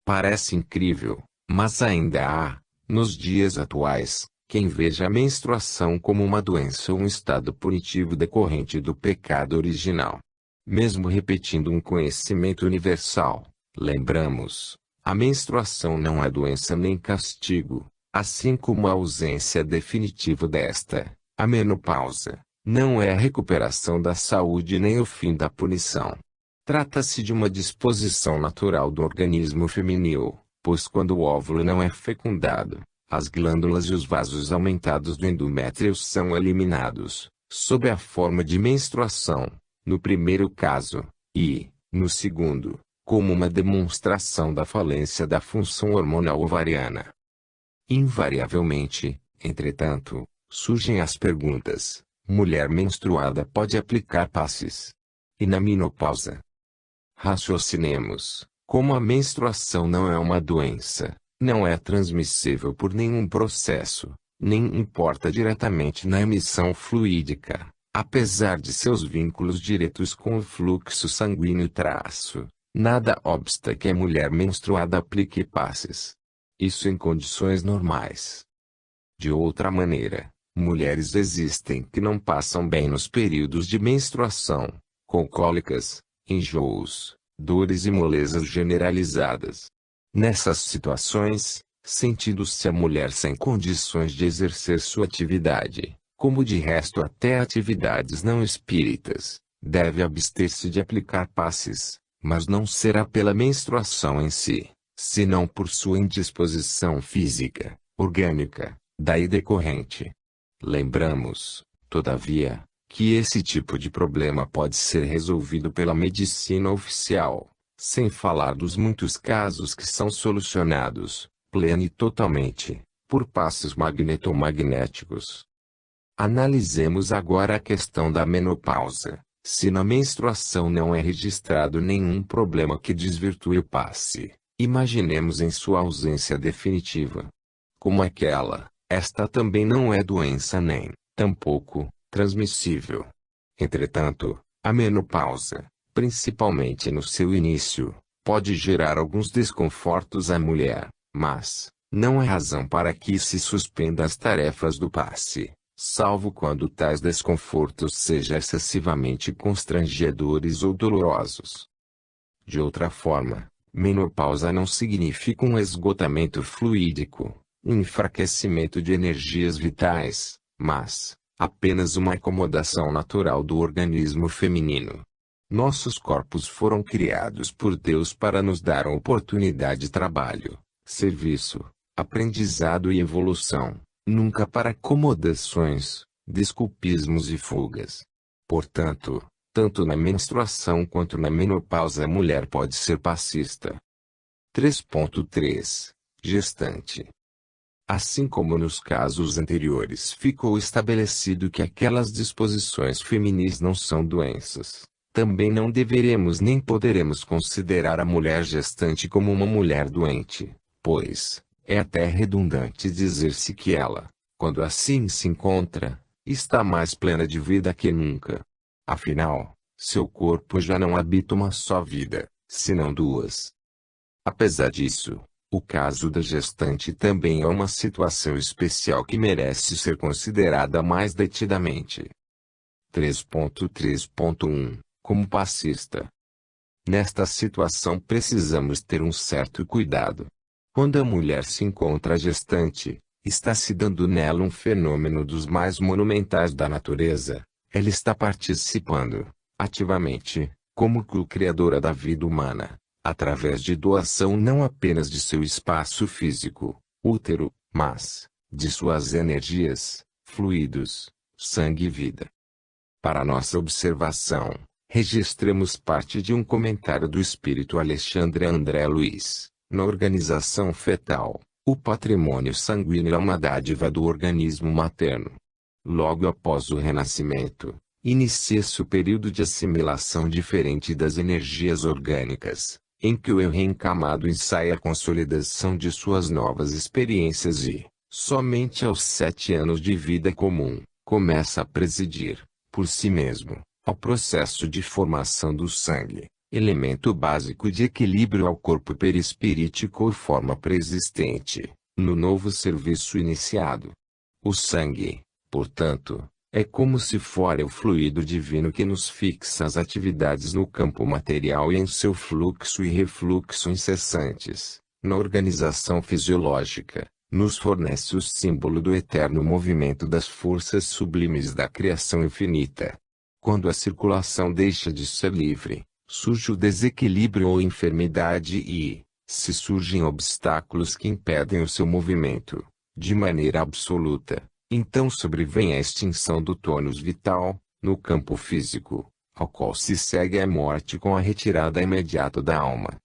Speaker 1: Parece incrível, mas ainda há, nos dias atuais, quem veja a menstruação como uma doença ou um estado punitivo decorrente do pecado original. Mesmo repetindo um conhecimento universal, lembramos, a menstruação não é doença nem castigo, assim como a ausência definitiva desta, a menopausa, não é a recuperação da saúde nem o fim da punição. Trata-se de uma disposição natural do organismo feminino, pois quando o óvulo não é fecundado, as glândulas e os vasos aumentados do endométrio são eliminados, sob a forma de menstruação, no primeiro caso, e, no segundo, como uma demonstração da falência da função hormonal ovariana. Invariavelmente, entretanto, surgem as perguntas: mulher menstruada pode aplicar passes? E na menopausa? Raciocinemos, como a menstruação não é uma doença, não é transmissível por nenhum processo, nem importa diretamente na emissão fluídica, apesar de seus vínculos diretos com o fluxo sanguíneo nada obsta que a mulher menstruada aplique passes. Isso em condições normais. De outra maneira, mulheres existem que não passam bem nos períodos de menstruação, com cólicas, enjoos, dores e molezas generalizadas. Nessas situações, sentindo-se a mulher sem condições de exercer sua atividade, como de resto até atividades não espíritas, deve abster-se de aplicar passes, mas não será pela menstruação em si, senão por sua indisposição física, orgânica, daí decorrente. Lembramos, todavia, que esse tipo de problema pode ser resolvido pela medicina oficial, sem falar dos muitos casos que são solucionados, plena e totalmente, por passes magnetomagnéticos. Analisemos agora a questão da menopausa. Se na menstruação não é registrado nenhum problema que desvirtue o passe, imaginemos em sua ausência definitiva. Como esta também não é doença nem, tampouco, transmissível. Entretanto, a menopausa, principalmente no seu início, pode gerar alguns desconfortos à mulher, mas não é razão para que se suspenda as tarefas do passe, salvo quando tais desconfortos sejam excessivamente constrangedores ou dolorosos. De outra forma, menopausa não significa um esgotamento fluídico, um enfraquecimento de energias vitais, mas apenas uma acomodação natural do organismo feminino. Nossos corpos foram criados por Deus para nos dar a oportunidade de trabalho, serviço, aprendizado e evolução, nunca para acomodações, desculpismos e fugas. Portanto, tanto na menstruação quanto na menopausa a mulher pode ser passista. 3.3 Gestante. Assim como nos casos anteriores ficou estabelecido que aquelas disposições feminis não são doenças, também não deveremos nem poderemos considerar a mulher gestante como uma mulher doente, pois é até redundante dizer-se que ela, quando assim se encontra, está mais plena de vida que nunca. Afinal, seu corpo já não habita uma só vida, senão duas. Apesar disso, o caso da gestante também é uma situação especial que merece ser considerada mais detidamente. 3.3.1 Como passista. Nesta situação precisamos ter um certo cuidado. Quando a mulher se encontra gestante, está se dando nela um fenômeno dos mais monumentais da natureza. Ela está participando, ativamente, como co-criadora da vida humana, através de doação não apenas de seu espaço físico, útero, mas de suas energias, fluidos, sangue e vida. Para nossa observação, registremos parte de um comentário do espírito Alexandre André Luiz. Na organização fetal, o patrimônio sanguíneo é uma dádiva do organismo materno. Logo após o renascimento, inicia-se o período de assimilação diferente das energias orgânicas, em que o eu reencarnado ensaia a consolidação de suas novas experiências e, somente aos 7 anos de vida comum, começa a presidir, por si mesmo, ao processo de formação do sangue, elemento básico de equilíbrio ao corpo perispirítico ou forma preexistente, no novo serviço iniciado. O sangue, portanto, é como se fora o fluido divino que nos fixa as atividades no campo material e em seu fluxo e refluxo incessantes, na organização fisiológica, nos fornece o símbolo do eterno movimento das forças sublimes da criação infinita. Quando a circulação deixa de ser livre, surge o desequilíbrio ou enfermidade e, se surgem obstáculos que impedem o seu movimento, de maneira absoluta, então sobrevém a extinção do tônus vital, no campo físico, ao qual se segue a morte com a retirada imediata da alma.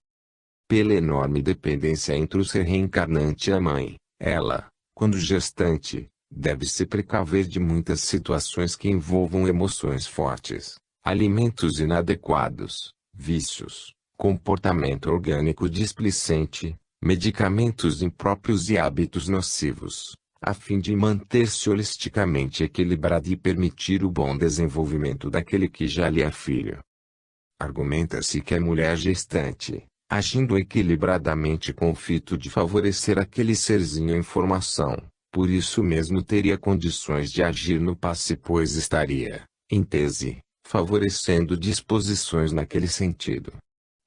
Speaker 1: Pela enorme dependência entre o ser reencarnante e a mãe, ela, quando gestante, deve se precaver de muitas situações que envolvam emoções fortes, alimentos inadequados, vícios, comportamento orgânico displicente, medicamentos impróprios e hábitos nocivos, a fim de manter-se holisticamente equilibrada e permitir o bom desenvolvimento daquele que já lhe é filho. Argumenta-se que a mulher gestante, agindo equilibradamente com o fito de favorecer aquele serzinho em formação, por isso mesmo teria condições de agir no passe, pois estaria, em tese, favorecendo disposições naquele sentido.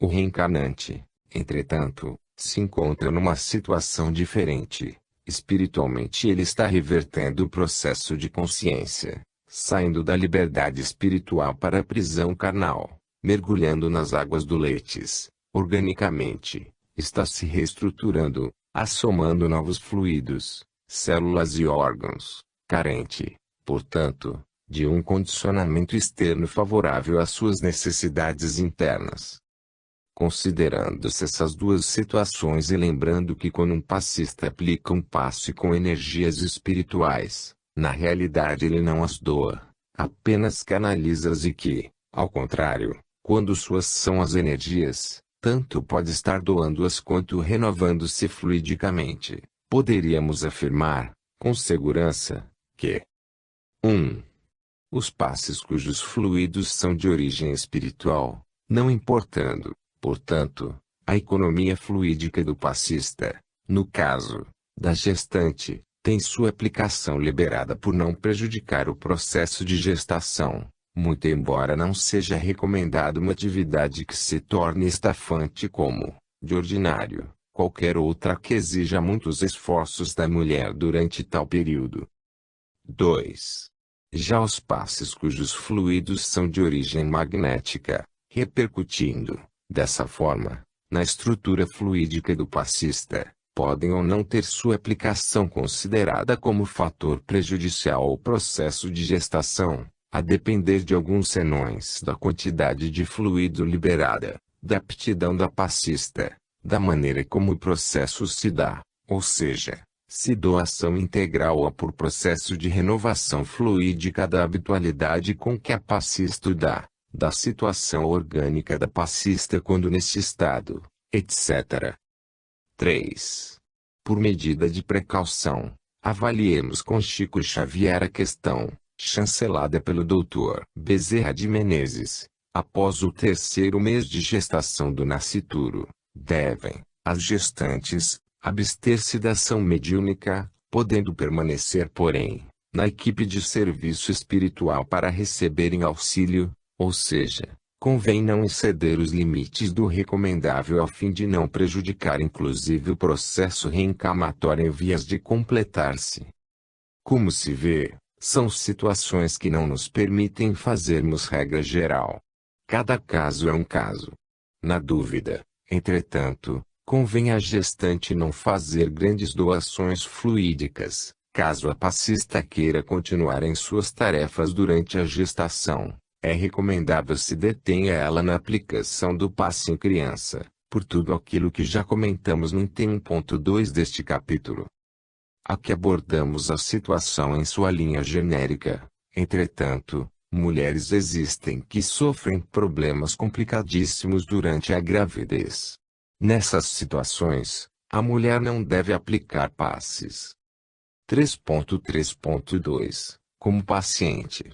Speaker 1: O reencarnante, entretanto, se encontra numa situação diferente. Espiritualmente ele está revertendo o processo de consciência, saindo da liberdade espiritual para a prisão carnal, mergulhando nas águas do Létis. Organicamente, está se reestruturando, assomando novos fluidos, células e órgãos, carente, portanto, de um condicionamento externo favorável às suas necessidades internas. Considerando-se essas duas situações e lembrando que quando um passista aplica um passe com energias espirituais, na realidade ele não as doa, apenas canaliza-as e que, ao contrário, quando suas são as energias, tanto pode estar doando-as quanto renovando-se fluidicamente, poderíamos afirmar, com segurança, que 1. Os passes cujos fluidos são de origem espiritual, não importando, portanto, a economia fluídica do passista, no caso da gestante, tem sua aplicação liberada por não prejudicar o processo de gestação, muito embora não seja recomendado uma atividade que se torne estafante como, de ordinário, qualquer outra que exija muitos esforços da mulher durante tal período. 2. Já os passes cujos fluidos são de origem magnética, repercutindo, dessa forma, na estrutura fluídica do passista, podem ou não ter sua aplicação considerada como fator prejudicial ao processo de gestação, a depender de alguns senões da quantidade de fluido liberada, da aptidão da passista, da maneira como o processo se dá, ou seja, se doação integral ou por processo de renovação fluídica da habitualidade com que a passista dá, da situação orgânica da passista quando neste estado, etc. 3. Por medida de precaução, avaliemos com Chico Xavier a questão, chancelada pelo Dr. Bezerra de Menezes. Após o 3º mês de gestação do nascituro, devem, as gestantes, abster-se da ação mediúnica, podendo permanecer porém, na equipe de serviço espiritual para receberem auxílio, ou seja, convém não exceder os limites do recomendável a fim de não prejudicar inclusive o processo reencarnatório em vias de completar-se. Como se vê, são situações que não nos permitem fazermos regra geral. Cada caso é um caso. Na dúvida, entretanto, convém à gestante não fazer grandes doações fluídicas, caso a passista queira continuar em suas tarefas durante a gestação. É recomendável se detenha ela na aplicação do passe em criança, por tudo aquilo que já comentamos no item 1.2 deste capítulo. Aqui abordamos a situação em sua linha genérica. Entretanto, Mulheres existem que sofrem problemas complicadíssimos durante a gravidez. Nessas situações, a mulher não deve aplicar passes. 3.3.2 Como paciente.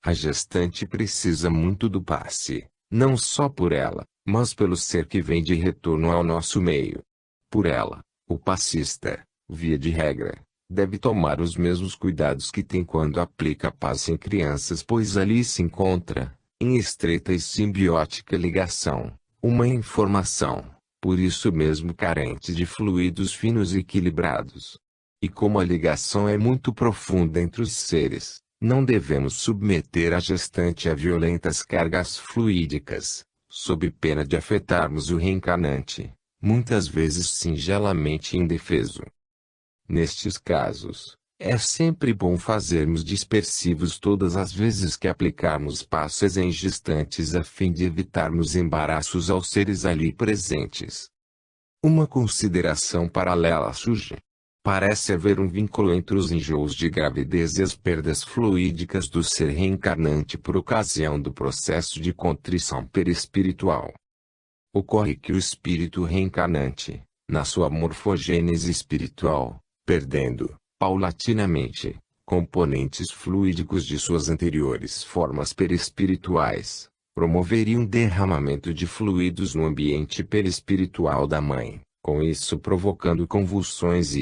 Speaker 1: A gestante precisa muito do passe, não só por ela, mas pelo ser que vem de retorno ao nosso meio. Por ela, o passista, via de regra, deve tomar os mesmos cuidados que tem quando aplica passe em crianças, pois ali se encontra, em estreita e simbiótica ligação, uma informação, por isso mesmo carente de fluidos finos e equilibrados. E como a ligação é muito profunda entre os seres, não devemos submeter a gestante a violentas cargas fluídicas, sob pena de afetarmos o reencarnante, muitas vezes singelamente indefeso. Nestes casos, é sempre bom fazermos dispersivos todas as vezes que aplicarmos passes em gestantes a fim de evitarmos embaraços aos seres ali presentes. Uma consideração paralela surge. Parece haver um vínculo entre os enjoos de gravidez e as perdas fluídicas do ser reencarnante por ocasião do processo de contrição perispiritual. Ocorre que o espírito reencarnante, na sua morfogênese espiritual, perdendo, paulatinamente, componentes fluídicos de suas anteriores formas perispirituais, promoveria um derramamento de fluidos no ambiente perispiritual da mãe, com isso provocando convulsões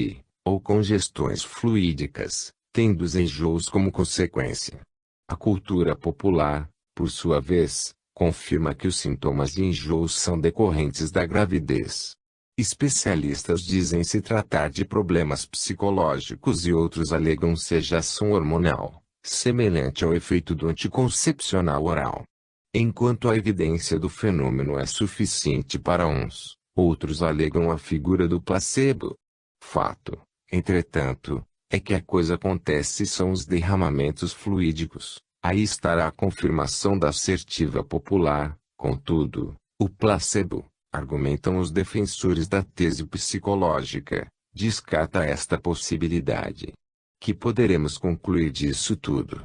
Speaker 1: ou congestões fluídicas, tendo os enjoos como consequência. A cultura popular, por sua vez, confirma que os sintomas de enjoos são decorrentes da gravidez. Especialistas dizem se tratar de problemas psicológicos e outros alegam sejação hormonal, semelhante ao efeito do anticoncepcional oral. Enquanto a evidência do fenômeno é suficiente para uns, outros alegam a figura do placebo. Fato, entretanto, é que a coisa acontece são os derramamentos fluídicos. Aí estará a confirmação da assertiva popular. Contudo, o placebo, argumentam os defensores da tese psicológica, descarta esta possibilidade. Que poderemos concluir disso tudo?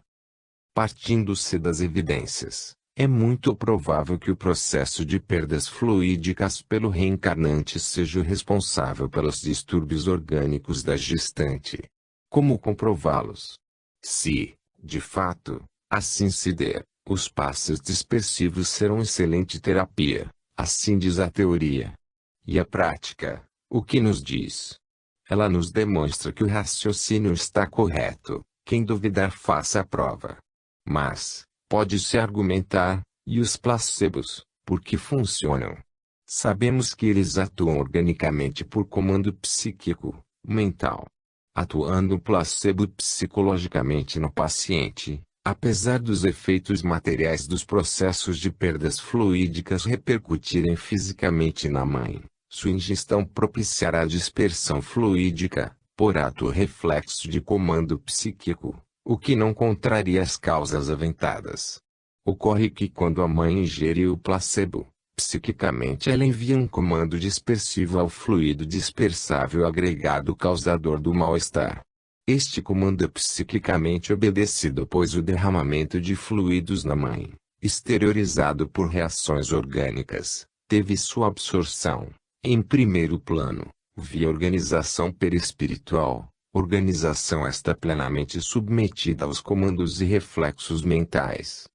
Speaker 1: Partindo-se das evidências, é muito provável que o processo de perdas fluídicas pelo reencarnante seja o responsável pelos distúrbios orgânicos da gestante. Como comprová-los? Se, de fato, assim se der, os passes dispersivos serão excelente terapia, assim diz a teoria. E a prática, o que nos diz? Ela nos demonstra que o raciocínio está correto, quem duvidar faça a prova. Mas, pode-se argumentar, e os placebos, por que funcionam? Sabemos que eles atuam organicamente por comando psíquico, mental. Atuando o placebo psicologicamente no paciente, apesar dos efeitos materiais dos processos de perdas fluídicas repercutirem fisicamente na mãe, sua ingestão propiciará a dispersão fluídica, por ato reflexo de comando psíquico, o que não contraria as causas aventadas. Ocorre que quando a mãe ingere o placebo, psiquicamente ela envia um comando dispersivo ao fluido dispersável agregado causador do mal-estar. Este comando é psiquicamente obedecido pois o derramamento de fluidos na mãe, exteriorizado por reações orgânicas, teve sua absorção, em primeiro plano, via organização perispiritual, organização esta plenamente submetida aos comandos e reflexos mentais.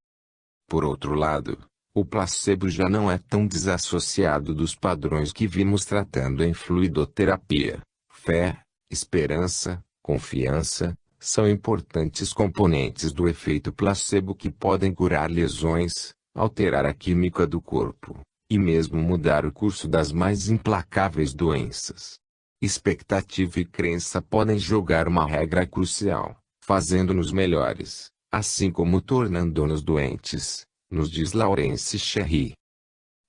Speaker 1: Por outro lado, o placebo já não é tão desassociado dos padrões que vimos tratando em fluidoterapia. Fé, esperança, confiança, são importantes componentes do efeito placebo que podem curar lesões, alterar a química do corpo, e mesmo mudar o curso das mais implacáveis doenças. Expectativa e crença podem jogar uma regra crucial, fazendo-nos melhores, assim como tornando-nos doentes, nos diz Laurence Cherry.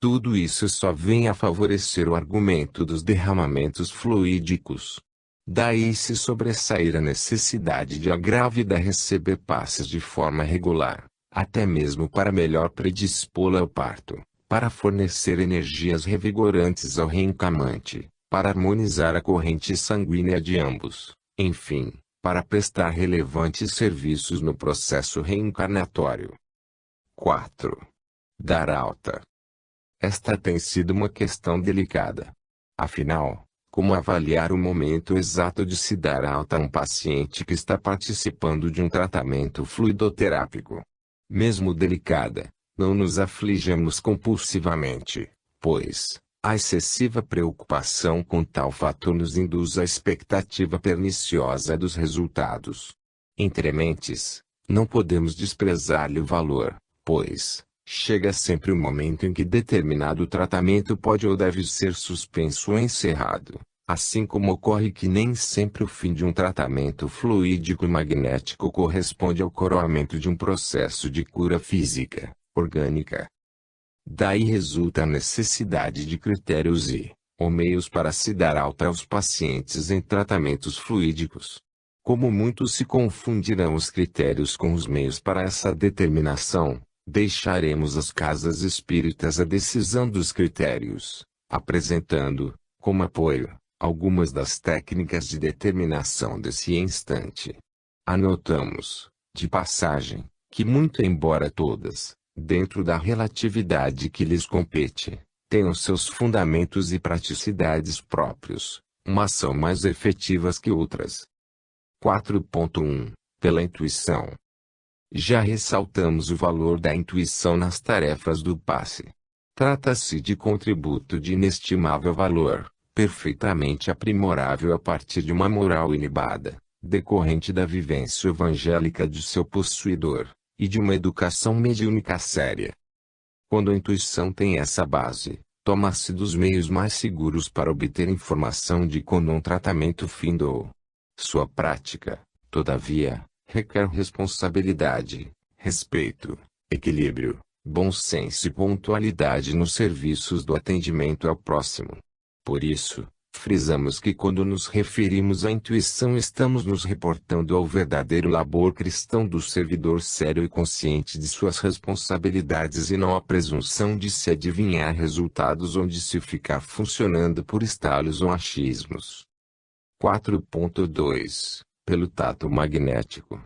Speaker 1: Tudo isso só vem a favorecer o argumento dos derramamentos fluídicos. Daí se sobressair a necessidade de a grávida receber passes de forma regular, até mesmo para melhor predispô-la ao parto, para fornecer energias revigorantes ao reencarnante, para harmonizar a corrente sanguínea de ambos, enfim, para prestar relevantes serviços no processo reencarnatório. 4. Dar alta. Esta tem sido uma questão delicada. Afinal, como avaliar o momento exato de se dar alta a um paciente que está participando de um tratamento fluidoterápico? Mesmo delicada, não nos aflijamos compulsivamente, pois a excessiva preocupação com tal fator nos induz à expectativa perniciosa dos resultados. Entre mentes, não podemos desprezar-lhe o valor, pois chega sempre o momento em que determinado tratamento pode ou deve ser suspenso ou encerrado, assim como ocorre que nem sempre o fim de um tratamento fluídico e magnético corresponde ao coroamento de um processo de cura física, orgânica. Daí resulta a necessidade de critérios ou meios para se dar alta aos pacientes em tratamentos fluídicos. Como muitos se confundirão os critérios com os meios para essa determinação, deixaremos às casas espíritas a decisão dos critérios, apresentando, como apoio, algumas das técnicas de determinação desse instante. Anotamos, de passagem, que muito embora todas, dentro da relatividade que lhes compete, tenham seus fundamentos e praticidades próprios, mas são mais efetivas que outras. 4.1 Pela intuição. Já ressaltamos o valor da intuição nas tarefas do passe. Trata-se de contributo de inestimável valor, perfeitamente aprimorável a partir de uma moral ilibada, decorrente da vivência evangélica de seu possuidor, e de uma educação mediúnica séria. Quando a intuição tem essa base, toma-se dos meios mais seguros para obter informação de quando um tratamento findou. Sua prática, todavia, requer responsabilidade, respeito, equilíbrio, bom senso e pontualidade nos serviços do atendimento ao próximo. Por isso, frisamos que quando nos referimos à intuição estamos nos reportando ao verdadeiro labor cristão do servidor sério e consciente de suas responsabilidades e não à presunção de se adivinhar resultados ou de se ficar funcionando por estalos ou achismos. 4.2 Pelo tato magnético.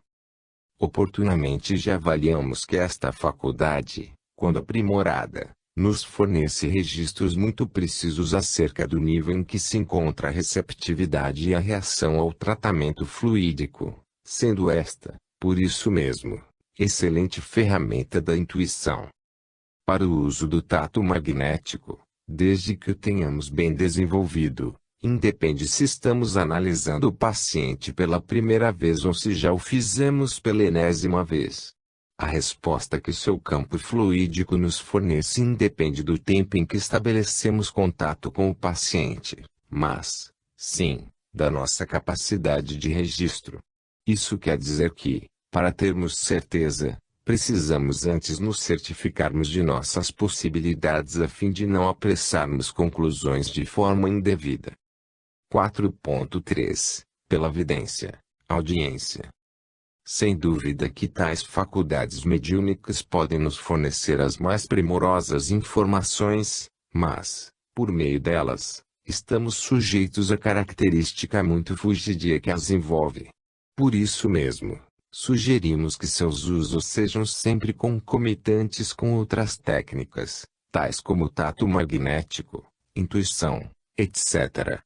Speaker 1: Oportunamente já avaliamos que esta faculdade, quando aprimorada, nos fornece registros muito precisos acerca do nível em que se encontra a receptividade e a reação ao tratamento fluídico, sendo esta, por isso mesmo, excelente ferramenta da intuição. Para o uso do tato magnético, desde que o tenhamos bem desenvolvido, independe se estamos analisando o paciente pela primeira vez ou se já o fizemos pela enésima vez. A resposta que seu campo fluídico nos fornece independe do tempo em que estabelecemos contato com o paciente, mas, sim, da nossa capacidade de registro. Isso quer dizer que, para termos certeza, precisamos antes nos certificarmos de nossas possibilidades a fim de não apressarmos conclusões de forma indevida. 4.3 Pela vidência, audiência. Sem dúvida que tais faculdades mediúnicas podem nos fornecer as mais primorosas informações, mas, por meio delas, estamos sujeitos à característica muito fugidia que as envolve. Por isso mesmo, sugerimos que seus usos sejam sempre concomitantes com outras técnicas, tais como tato magnético, intuição, etc.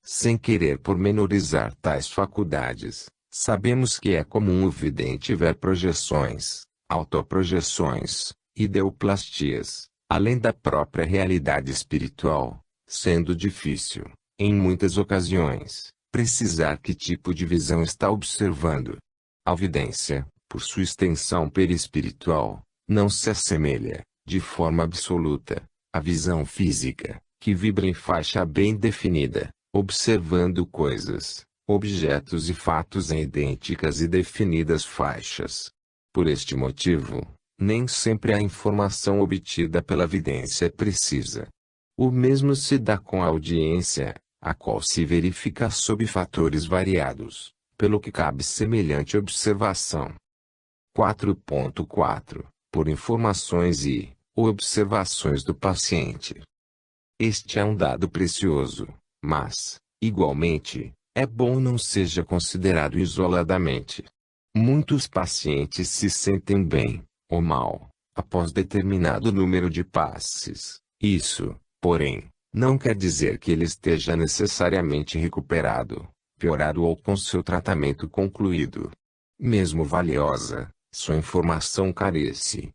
Speaker 1: Sem querer pormenorizar tais faculdades, sabemos que é comum o vidente ver projeções, autoprojeções, ideoplastias, além da própria realidade espiritual, sendo difícil, em muitas ocasiões, precisar que tipo de visão está observando. A vidência, por sua extensão perispiritual, não se assemelha, de forma absoluta, à visão física, que vibra em faixa bem definida, observando coisas, objetos e fatos em idênticas e definidas faixas. Por este motivo, nem sempre a informação obtida pela vidência é precisa. O mesmo se dá com a audiência, a qual se verifica sob fatores variados, pelo que cabe semelhante observação. 4.4 Por informações ou observações do paciente. Este é um dado precioso, mas, igualmente, É bom não seja considerado isoladamente. Muitos pacientes se sentem bem, ou mal, após determinado número de passes. Isso, porém, não quer dizer que ele esteja necessariamente recuperado, piorado ou com seu tratamento concluído. Mesmo valiosa, sua informação carece,